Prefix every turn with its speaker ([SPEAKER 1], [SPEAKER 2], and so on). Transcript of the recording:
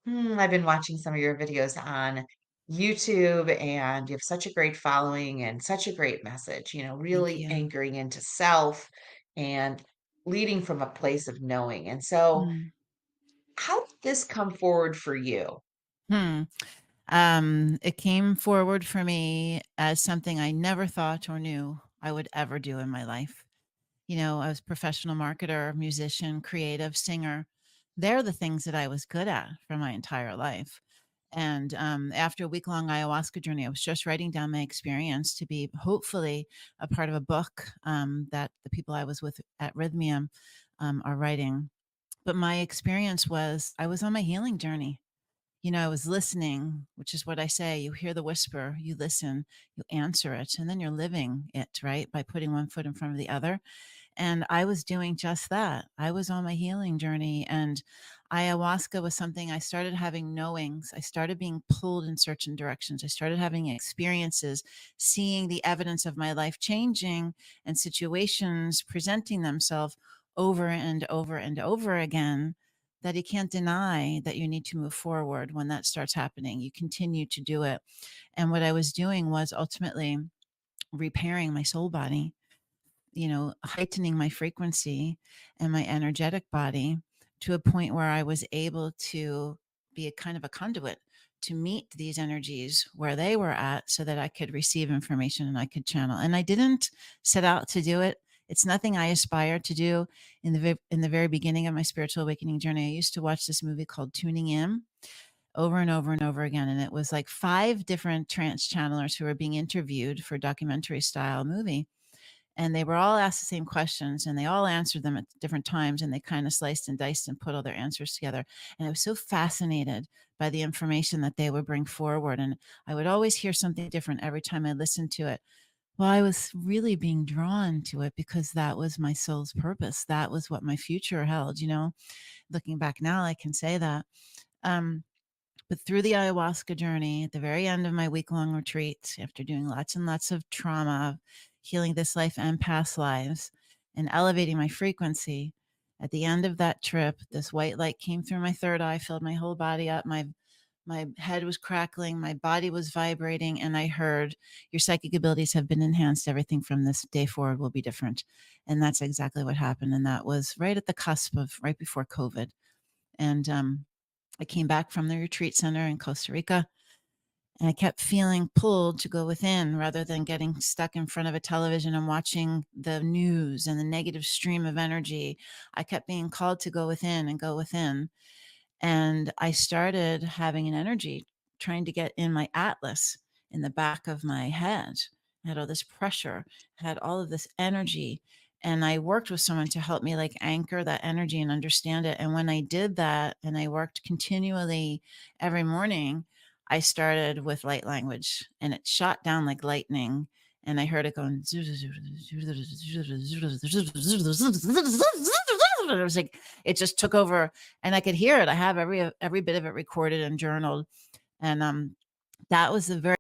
[SPEAKER 1] I've been watching some of your videos on YouTube, and you have such a great following and such a great message,
[SPEAKER 2] Thank
[SPEAKER 1] really
[SPEAKER 2] you.
[SPEAKER 1] anchoring into self and leading from a place of knowing. And so,
[SPEAKER 2] Mm.
[SPEAKER 1] how did this come forward for you?
[SPEAKER 2] Hmm. It came forward for me as something I never thought or knew I would ever do in my life. I was a professional marketer, musician, creative, singer. They're the things that I was good at for my entire life. And after a week long ayahuasca journey, I was just writing down my experience to be hopefully a part of a book that the people I was with at Rhythmium are writing. But my experience was I was on my healing journey. I was listening, which is what I say. You hear the whisper, you listen, you answer it, and then you're living it, right? By putting one foot in front of the other. And I was doing just that. I was on my healing journey, and ayahuasca was something I started having knowings. I started being pulled in certain directions. I started having experiences, seeing the evidence of my life changing and situations presenting themselves over and over and over again, that you can't deny that you need to move forward when that starts happening. You continue to do it. And what I was doing was ultimately repairing my soul body, heightening my frequency and my energetic body to a point where I was able to be a kind of a conduit to meet these energies where they were at so that I could receive information and I could channel. And I didn't set out to do it. It's nothing I aspired to do in the very beginning of my spiritual awakening journey. I used to watch this movie called Tuning In over and over and over again, and it was like five different trance channelers who were being interviewed for a documentary style movie, and they were all asked the same questions and they all answered them at different times, and they kind of sliced and diced and put all their answers together. And I was so fascinated by the information that they would bring forward, and I would always hear something different every time I listened to it. Well, I was really being drawn to it because that was my soul's purpose. That was what my future held. Looking back now, I can say that. um, but through the ayahuasca journey, at the very end of my week long retreat, after doing lots and lots of trauma, healing this life and past lives, and elevating my frequency, at the end of that trip, this white light came through my third eye, filled my whole body up. My head was crackling, my body was vibrating, and I heard, "Your psychic abilities have been enhanced. Everything from this day forward will be different." And that's exactly what happened. And that was right at the cusp of right before COVID. And I came back from the retreat center in Costa Rica, and I kept feeling pulled to go within rather than getting stuck in front of a television and watching the news and the negative stream of energy. I kept being called to go within and go within. And I started having an energy trying to get in my atlas in the back of my head. I had all this pressure, had all of this energy. And I worked with someone to help me like anchor that energy and understand it. And when I did that and I worked continually every morning, I started with light language and it shot down like lightning. And I heard it going. It was like it just took over, and I could hear it. I have every bit of it recorded and journaled, and that was the very